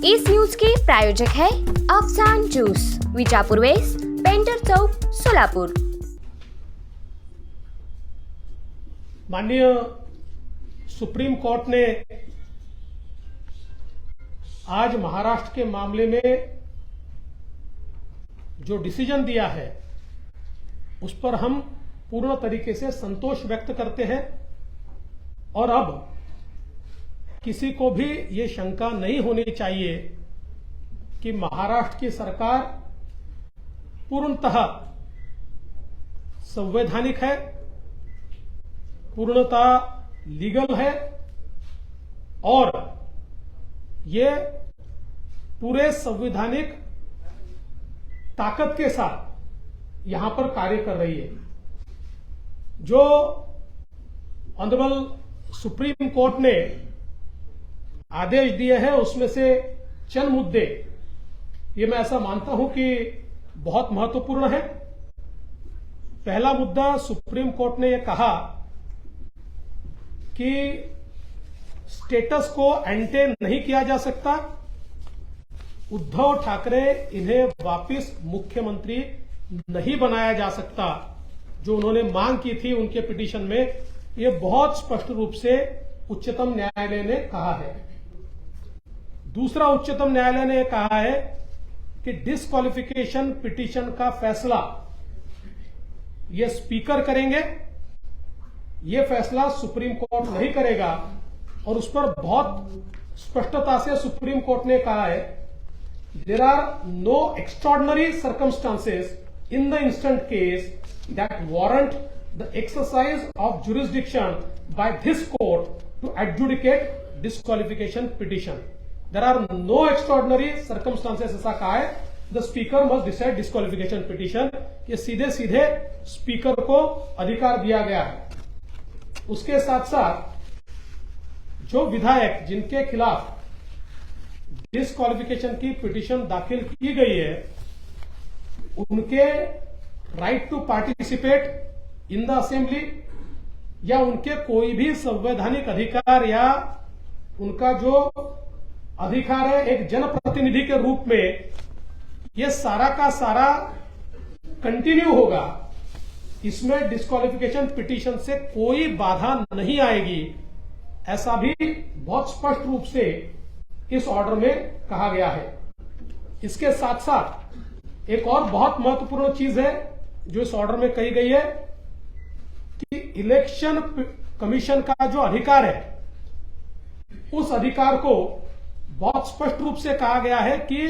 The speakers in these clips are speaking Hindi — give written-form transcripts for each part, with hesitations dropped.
इस न्यूज के प्रायोजक है Afsan juice, Vijapur waste, painter चौक, सोलापुर। माननीय सुप्रीम कोर्ट ने आज महाराष्ट्र के मामले में जो डिसीजन दिया है उस पर हम पूर्ण तरीके से संतोष व्यक्त करते हैं और अब किसी को भी ये शंका नहीं होनी चाहिए कि महाराष्ट्र की सरकार पूर्णतः संवैधानिक है, पूर्णतः लीगल है और ये पूरे संवैधानिक ताकत के साथ यहां पर कार्य कर रही है। जो ऑनरेबल सुप्रीम कोर्ट ने आदेश दिए हैं उसमें से चंद मुद्दे ये मैं ऐसा मानता हूं कि बहुत महत्वपूर्ण है। पहला मुद्दा, सुप्रीम कोर्ट ने यह कहा कि स्टेटस को एंटेन नहीं किया जा सकता, उद्धव ठाकरे इन्हें वापस मुख्यमंत्री नहीं बनाया जा सकता। जो उन्होंने मांग की थी उनके पिटीशन में, यह बहुत स्पष्ट रूप से उच्चतम न्यायालय ने कहा है। दूसरा, उच्चतम न्यायालय ने कहा है कि डिस्क्वालिफिकेशन पिटीशन का फैसला ये स्पीकर करेंगे, ये फैसला सुप्रीम कोर्ट नहीं करेगा। और उस पर बहुत स्पष्टता से सुप्रीम कोर्ट ने कहा है, there are no extraordinary circumstances in the instant case that warrant the exercise of jurisdiction by this court to adjudicate disqualification petition. There are no extraordinary circumstances, ऐसा कहा है। The speaker must decide disqualification petition. ये सीधे सीधे स्पीकर को अधिकार दिया गया है। उसके साथ साथ जो विधायक जिनके खिलाफ डिस्क्वालिफिकेशन की पिटीशन दाखिल की गई है, उनके right to participate in the assembly या उनके कोई भी संवैधानिक अधिकार या उनका जो अधिकार है एक जनप्रतिनिधि के रूप में, यह सारा का सारा कंटिन्यू होगा। इसमें डिस्क्वालिफिकेशन पिटीशन से कोई बाधा नहीं आएगी, ऐसा भी बहुत स्पष्ट रूप से इस ऑर्डर में कहा गया है। इसके साथ साथ एक और बहुत महत्वपूर्ण चीज है जो इस ऑर्डर में कही गई है कि इलेक्शन कमीशन का जो अधिकार है, उस अधिकार को बहुत स्पष्ट रूप से कहा गया है कि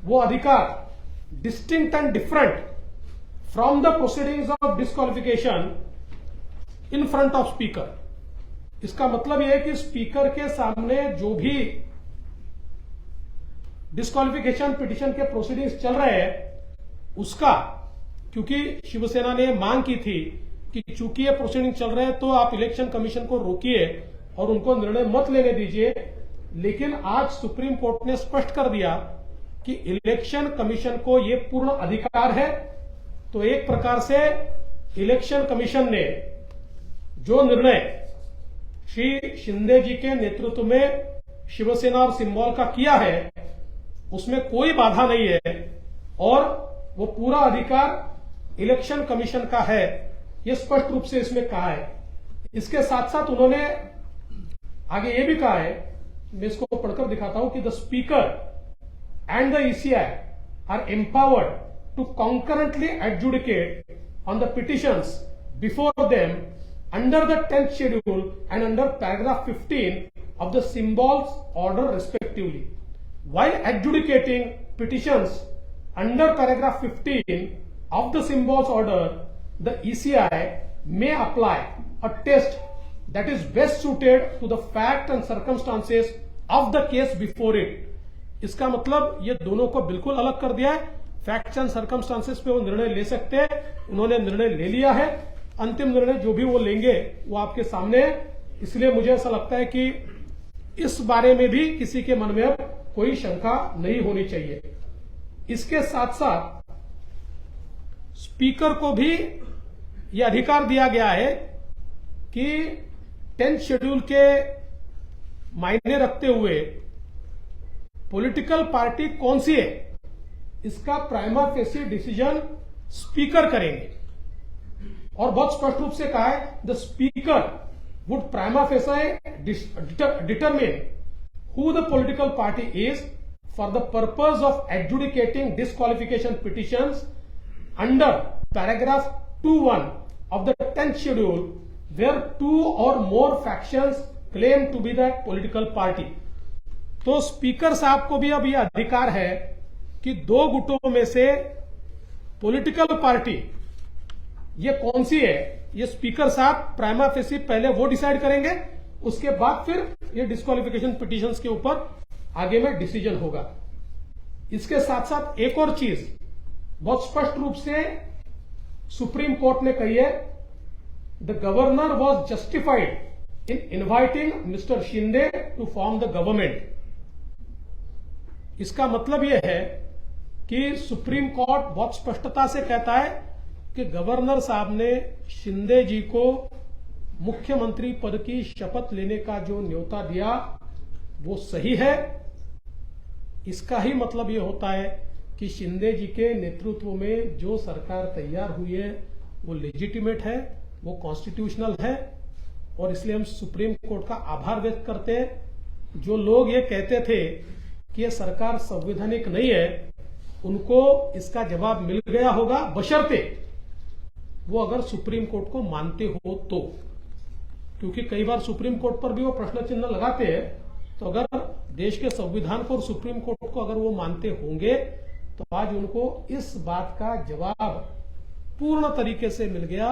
वो अधिकार distinct and different from the proceedings of disqualification in front of speaker. इसका मतलब यह है कि स्पीकर के सामने जो भी डिस्क्वालिफिकेशन पिटीशन के प्रोसीडिंग्स चल रहे हैं उसका, क्योंकि शिवसेना ने मांग की थी कि चूंकि ये प्रोसीडिंग चल रहे हैं तो आप इलेक्शन कमीशन को रोकिए और उनको निर्णय मत लेने दीजिए, लेकिन आज सुप्रीम कोर्ट ने स्पष्ट कर दिया कि इलेक्शन कमीशन को यह पूर्ण अधिकार है। तो एक प्रकार से इलेक्शन कमीशन ने जो निर्णय श्री शिंदे जी के नेतृत्व में शिवसेना और सिंबल का किया है उसमें कोई बाधा नहीं है और वो पूरा अधिकार इलेक्शन कमीशन का है, ये स्पष्ट रूप से इसमें कहा है। इसके साथ साथ उन्होंने आगे ये भी कहा है, मैं इसको पढ़कर दिखाता हूं कि the speaker and the ECI are empowered to concurrently adjudicate on the petitions before them under the 10th schedule and under paragraph 15 of the symbols order respectively. While adjudicating petitions under paragraph 15 of the symbols order, the ECI may apply a test that is best suited to the fact and circumstances of the case before it. इसका मतलब ये दोनों को बिल्कुल अलग कर दिया है। फैक्ट्स एंड सर्कमस्टांसेस पे वो निर्णय ले सकते हैं, उन्होंने निर्णय ले लिया है। अंतिम निर्णय जो भी वो लेंगे वो आपके सामने है। इसलिए मुझे ऐसा लगता है कि इस बारे में भी किसी के मन में अब कोई शंका नहीं होनी चाहिए। इसके साथ साथ स्पीकर को भी यह अधिकार दिया गया है कि 10th शेड्यूल के मायने रखते हुए पॉलिटिकल पार्टी कौन सी है इसका प्राइमा फेसी डिसीजन स्पीकर करेंगे। और बहुत स्पष्ट रूप से कहा है the speaker would prima facie determine who the political party is for the purpose of adjudicating disqualification petitions under paragraph 2(1) of the 10th schedule where 2 or more factions claim to be that political party। तो स्पीकर साहब को भी अब यह अधिकार है कि दो गुटों में से पॉलिटिकल पार्टी ये कौन सी है, ये स्पीकर साहब प्राइमा फेसी पहले वो डिसाइड करेंगे, उसके बाद फिर ये डिस्क्वालिफिकेशन पिटीशंस के ऊपर आगे में डिसीजन होगा। इसके साथ साथ एक और चीज बहुत स्पष्ट रूप से सुप्रीम कोर्ट ने कही है, the governor was justified in inviting mister Shinde to form the government. इसका मतलब यह है कि सुप्रीम कोर्ट बहुत स्पष्टता से कहता है कि गवर्नर साहब ने शिंदे जी को मुख्यमंत्री पद की शपथ लेने का जो न्योता दिया वो सही है। इसका ही मतलब यह होता है कि शिंदे जी के नेतृत्व में जो सरकार तैयार हुई है वो लेजिटिमेट है, वो कॉन्स्टिट्यूशनल है। और इसलिए हम सुप्रीम कोर्ट का आभार व्यक्त करते हैं। जो लोग ये कहते थे कि ये सरकार संवैधानिक नहीं है, उनको इसका जवाब मिल गया होगा, बशर्ते वो अगर सुप्रीम कोर्ट को मानते हो तो। क्योंकि कई बार सुप्रीम कोर्ट पर भी वो प्रश्न चिन्ह लगाते हैं, तो अगर देश के संविधान को और सुप्रीम कोर्ट को अगर वो मानते होंगे तो आज उनको इस बात का जवाब पूर्ण तरीके से मिल गया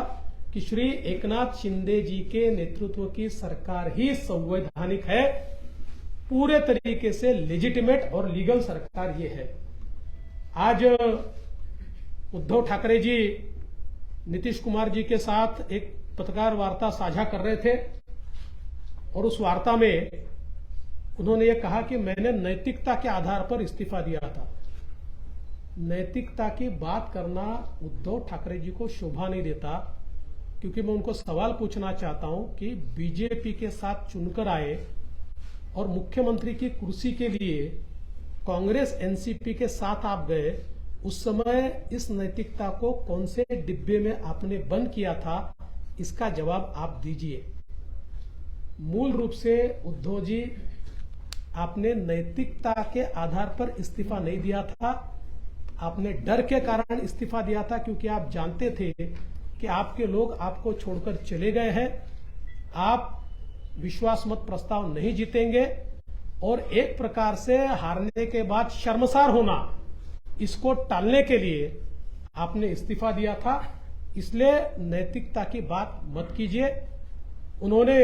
कि श्री एकनाथ शिंदे जी के नेतृत्व की सरकार ही संवैधानिक है, पूरे तरीके से लेजिटिमेट और लीगल सरकार ये है। आज उद्धव ठाकरे जी नीतीश कुमार जी के साथ एक पत्रकार वार्ता साझा कर रहे थे और उस वार्ता में उन्होंने ये कहा कि मैंने नैतिकता के आधार पर इस्तीफा दिया था। नैतिकता की बात करना उद्धव ठाकरे जी को शोभा नहीं देता, क्योंकि मैं उनको सवाल पूछना चाहता हूं कि बीजेपी के साथ चुनकर आए और मुख्यमंत्री की कुर्सी के लिए कांग्रेस एनसीपी के साथ आप गए, उस समय इस नैतिकता को कौन से डिब्बे में आपने बंद किया था, इसका जवाब आप दीजिए। मूल रूप से उद्धव जी आपने नैतिकता के आधार पर इस्तीफा नहीं दिया था, आपने डर के कारण इस्तीफा दिया था, क्योंकि आप जानते थे कि आपके लोग आपको छोड़कर चले गए हैं, आप विश्वास मत प्रस्ताव नहीं जीतेंगे और एक प्रकार से हारने के बाद शर्मसार होना, इसको टालने के लिए आपने इस्तीफा दिया था। इसलिए नैतिकता की बात मत कीजिए। उन्होंने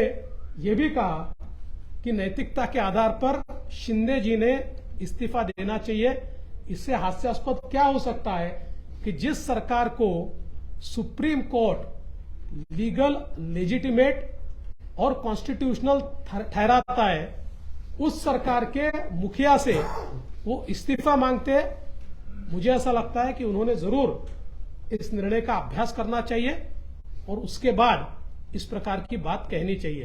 ये भी कहा कि नैतिकता के आधार पर शिंदे जी ने इस्तीफा देना चाहिए। इससे हास्यास्पद क्या हो सकता है कि जिस सरकार को सुप्रीम कोर्ट लीगल, लेजिटिमेट और कॉन्स्टिट्यूशनल ठहराता है, उस सरकार के मुखिया से वो इस्तीफा मांगते। मुझे ऐसा लगता है कि उन्होंने जरूर इस निर्णय का अभ्यास करना चाहिए और उसके बाद इस प्रकार की बात कहनी चाहिए।